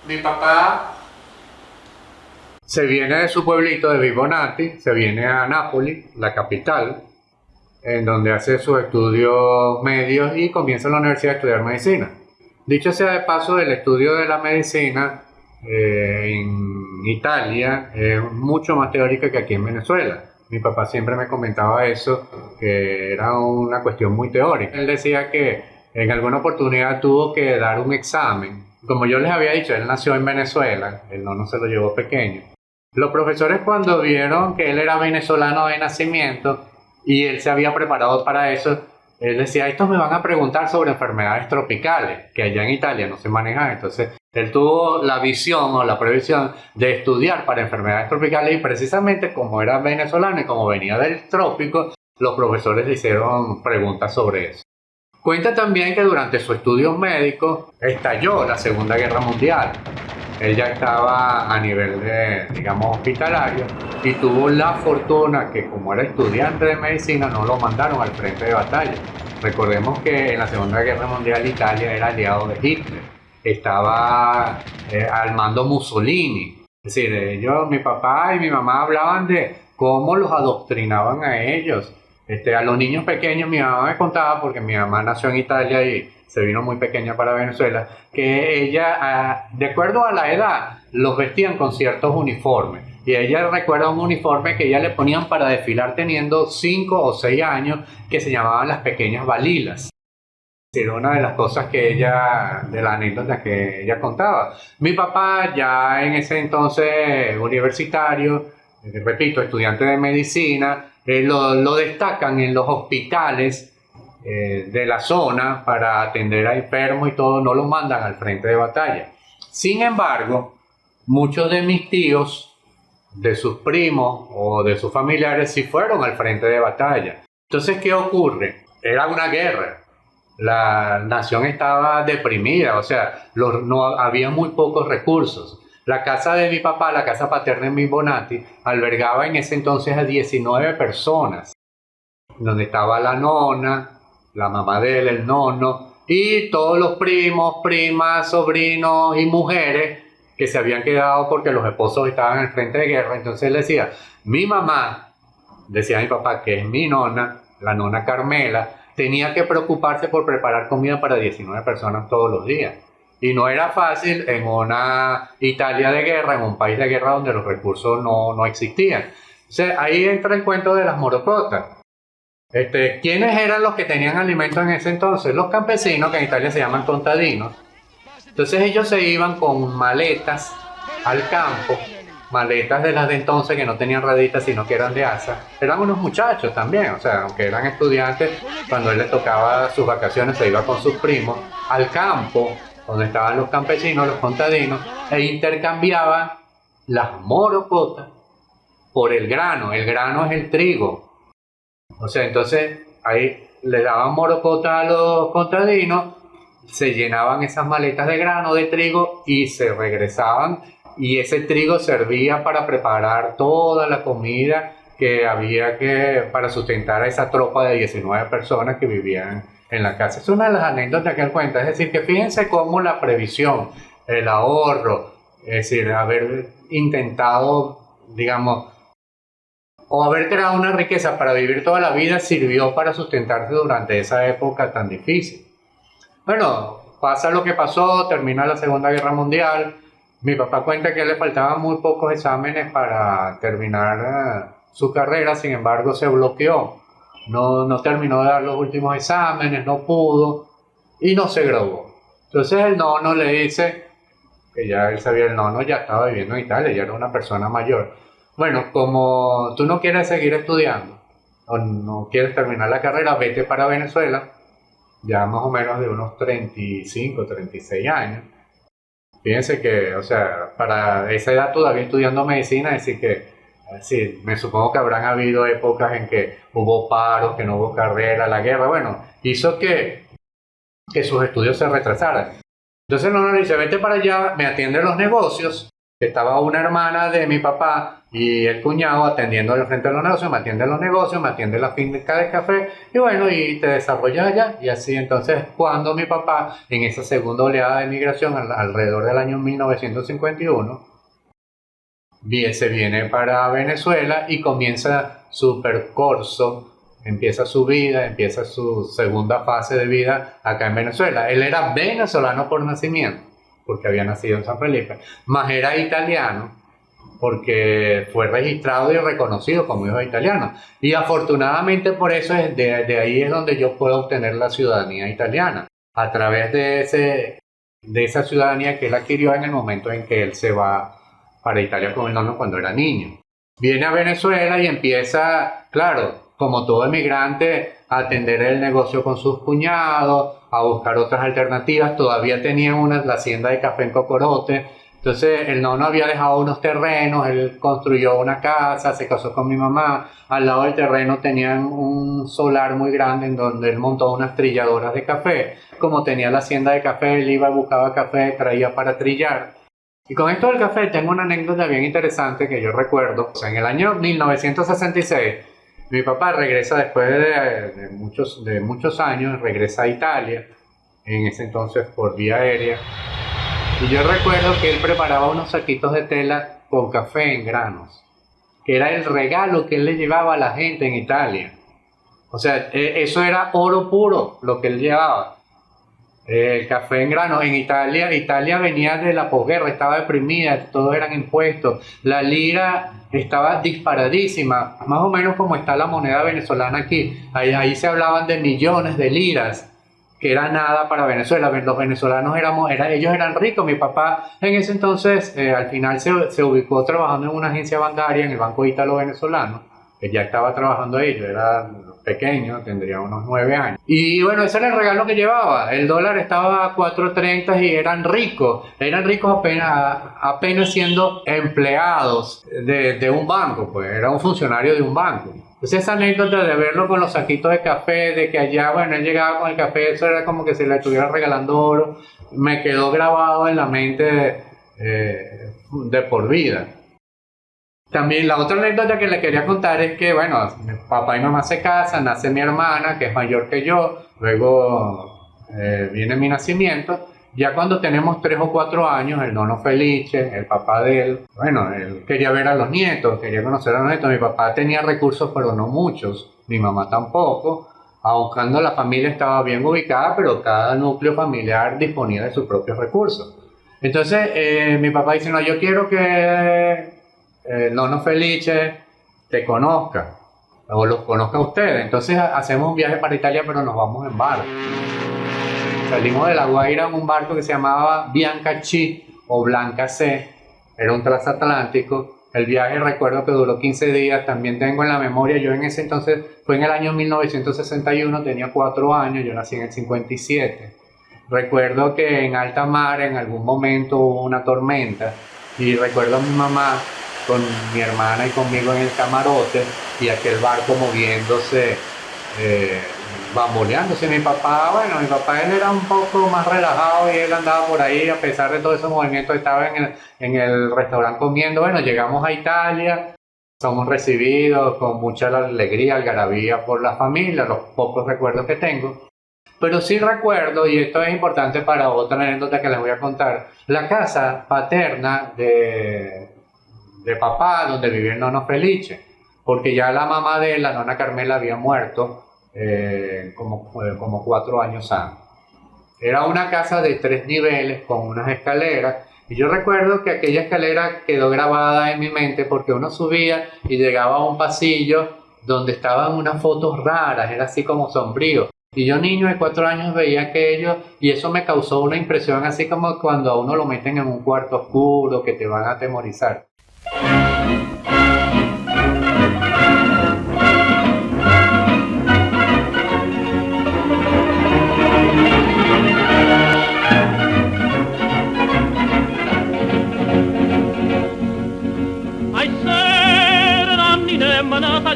Mi papá se viene de su pueblito de Vibonati, se viene a Nápoles, la capital, en donde hace sus estudios medios y comienza en la universidad a estudiar medicina. Dicho sea de paso, el estudio de la medicina en Italia es mucho más teórica que aquí en Venezuela. Mi papá siempre me comentaba eso, que era una cuestión muy teórica. Él decía que en alguna oportunidad tuvo que dar un examen. Como yo les había dicho, él nació en Venezuela, él no se lo llevó pequeño. Los profesores, cuando vieron que él era venezolano de nacimiento y él se había preparado para eso, él decía: estos me van a preguntar sobre enfermedades tropicales, que allá en Italia no se manejan. Entonces él tuvo la visión o la previsión de estudiar para enfermedades tropicales, y precisamente como era venezolano y como venía del trópico, los profesores le hicieron preguntas sobre eso. Cuenta también que durante sus estudios médicos estalló la Segunda Guerra Mundial. Él ya estaba a nivel de, digamos, hospitalario, y tuvo la fortuna que, como era estudiante de medicina, no lo mandaron al frente de batalla. Recordemos que en la Segunda Guerra Mundial Italia era aliado de Hitler. Estaba al mando Mussolini. Es decir, mi papá y mi mamá hablaban de cómo los adoctrinaban a ellos. A los niños pequeños, mi mamá me contaba, porque mi mamá nació en Italia y se vino muy pequeña para Venezuela, que ella, de acuerdo a la edad, los vestían con ciertos uniformes. Y ella recuerda un uniforme que ella le ponían para desfilar teniendo 5 o 6 años, que se llamaban las pequeñas balilas. Era una de las cosas de la anécdota que ella contaba. Mi papá, ya en ese entonces universitario, repito, estudiante de medicina, lo destacan en los hospitales de la zona para atender a enfermos y todo, no los mandan al frente de batalla. Sin embargo, muchos de mis tíos, de sus primos o de sus familiares, sí fueron al frente de batalla. Entonces, ¿qué ocurre? Era una guerra. La nación estaba deprimida, o sea, no había muy pocos recursos. La casa de mi papá, la casa paterna en Vibonati, albergaba en ese entonces a 19 personas, donde estaba la nona, la mamá de él, el nono, y todos los primos, primas, sobrinos y mujeres que se habían quedado porque los esposos estaban en el frente de guerra. Entonces él decía: mi mamá, decía mi papá, que es mi nona, la nona Carmela, tenía que preocuparse por preparar comida para 19 personas todos los días. Y no era fácil en una Italia de guerra, en un país de guerra donde los recursos no existían. O sea, ahí entra el cuento de las morocotas. ¿Quiénes eran los que tenían alimento en ese entonces? Los campesinos, que en Italia se llaman contadinos. Entonces ellos se iban con maletas al campo, maletas de las de entonces que no tenían rueditas sino que eran de asa. Eran unos muchachos también, o sea, aunque eran estudiantes, cuando él les tocaba sus vacaciones se iba con sus primos al campo, donde estaban los campesinos, los contadinos, e intercambiaban las morocotas por el grano. El grano es el trigo. O sea, entonces ahí le daban morocota a los contadinos, se llenaban esas maletas de grano, de trigo, y se regresaban, y ese trigo servía para preparar toda la comida que había para sustentar a esa tropa de 19 personas que vivían en la casa. Es una de las anécdotas que él cuenta. Es decir, que fíjense cómo la previsión, el ahorro, es decir, haber intentado, digamos, o haber creado una riqueza para vivir toda la vida, sirvió para sustentarse durante esa época tan difícil. Bueno, pasa lo que pasó, termina la Segunda Guerra Mundial. Mi papá cuenta que le faltaban muy pocos exámenes para terminar su carrera, sin embargo se bloqueó. No terminó de dar los últimos exámenes, no pudo y no se graduó. Entonces el nono le dice, que ya él sabía, el nono ya estaba viviendo en Italia, ya era una persona mayor: bueno, como tú no quieres seguir estudiando o no quieres terminar la carrera, vete para Venezuela, ya más o menos de unos 35, 36 años. Fíjense que, o sea, para esa edad todavía estudiando medicina, es decir que, sí, me supongo que habrán habido épocas en que hubo paros, que no hubo carrera, la guerra, bueno, hizo que sus estudios se retrasaran. Entonces no le dice: vete para allá, me atiende los negocios, que estaba una hermana de mi papá y el cuñado atendiendo al frente de los negocios, me atiende los negocios, me atiende la finca de café, y bueno, y te desarrollas allá, y así. Entonces, cuando mi papá, en esa segunda oleada de migración, alrededor del año 1951, se viene para Venezuela y comienza su percorso, empieza su vida, empieza su segunda fase de vida acá en Venezuela. Él era venezolano por nacimiento, porque había nacido en San Felipe, más era italiano, porque fue registrado y reconocido como hijo italiano. Y afortunadamente por eso de ahí es donde yo puedo obtener la ciudadanía italiana, a través de esa ciudadanía que él adquirió en el momento en que él se va para Italia con el nono cuando era niño. Viene a Venezuela y empieza, claro, como todo emigrante, a atender el negocio con sus cuñados, a buscar otras alternativas. Todavía tenían la hacienda de café en Cocorote. Entonces el nono había dejado unos terrenos, él construyó una casa, se casó con mi mamá. Al lado del terreno tenían un solar muy grande en donde él montó unas trilladoras de café. Como tenía la hacienda de café, él iba, buscaba café, traía para trillar. Y con esto del café tengo una anécdota bien interesante que yo recuerdo. O sea, en el año 1966, mi papá regresa después de muchos años, regresa a Italia, en ese entonces por vía aérea. Y yo recuerdo que él preparaba unos saquitos de tela con café en granos, que era el regalo que él le llevaba a la gente en Italia. O sea, eso era oro puro lo que él llevaba. El café en grano en Italia venía de la posguerra, estaba deprimida, todos eran impuestos, la lira estaba disparadísima, más o menos como está la moneda venezolana aquí. Ahí se hablaban de millones de liras, que era nada para Venezuela. Los venezolanos ellos eran ricos. Mi papá en ese entonces al final se ubicó trabajando en una agencia bancaria en el Banco Ítalo-Venezolano, que ya estaba trabajando ahí. Yo era pequeño, tendría unos 9 años. Y bueno, ese era el regalo que llevaba. El dólar estaba a 4.30 y eran ricos apenas siendo empleados de un banco, pues era un funcionario de un banco. Entonces esa anécdota de verlo con los saquitos de café, de que allá, bueno, él llegaba con el café, eso era como que se le estuviera regalando oro, me quedó grabado en la mente de por vida. También la otra anécdota que le quería contar es que, bueno, mi papá y mamá se casan, nace mi hermana, que es mayor que yo, luego viene mi nacimiento. Ya cuando tenemos 3 o 4 años, el nono Felice, el papá de él, bueno, él quería ver a los nietos, quería conocer a los nietos. Mi papá tenía recursos, pero no muchos, mi mamá tampoco, aun cuando la familia estaba bien ubicada, pero cada núcleo familiar disponía de sus propios recursos. Entonces, mi papá dice, no, yo quiero que el nono Felice te conozca, o los conozca a ustedes. Entonces hacemos un viaje para Italia, pero nos vamos en barco. Salimos de La Guaira en un barco que se llamaba Bianca C o Blanca C, era un transatlántico. El viaje recuerdo que duró 15 días, también tengo en la memoria, yo en ese entonces, fue en el año 1961, tenía 4 años, yo nací en el 57. Recuerdo que en alta mar en algún momento hubo una tormenta y recuerdo a mi mamá con mi hermana y conmigo en el camarote y aquel barco moviéndose, bamboleándose. Mi papá él era un poco más relajado y él andaba por ahí a pesar de todos esos movimientos, estaba en el restaurante comiendo. Bueno, llegamos a Italia, somos recibidos con mucha alegría, algarabía por la familia, los pocos recuerdos que tengo. Pero sí recuerdo, y esto es importante para otra anécdota que les voy a contar, la casa paterna de papá, donde vivía el nono Felice, porque ya la mamá de la nona Carmela había muerto como 4 años antes. Era una casa de 3 niveles con unas escaleras, y yo recuerdo que aquella escalera quedó grabada en mi mente porque uno subía y llegaba a un pasillo donde estaban unas fotos raras, era así como sombrío. Y yo, niño de 4 años, veía aquello y eso me causó una impresión así como cuando a uno lo meten en un cuarto oscuro que te van a atemorizar. Ai sera nanni ne manata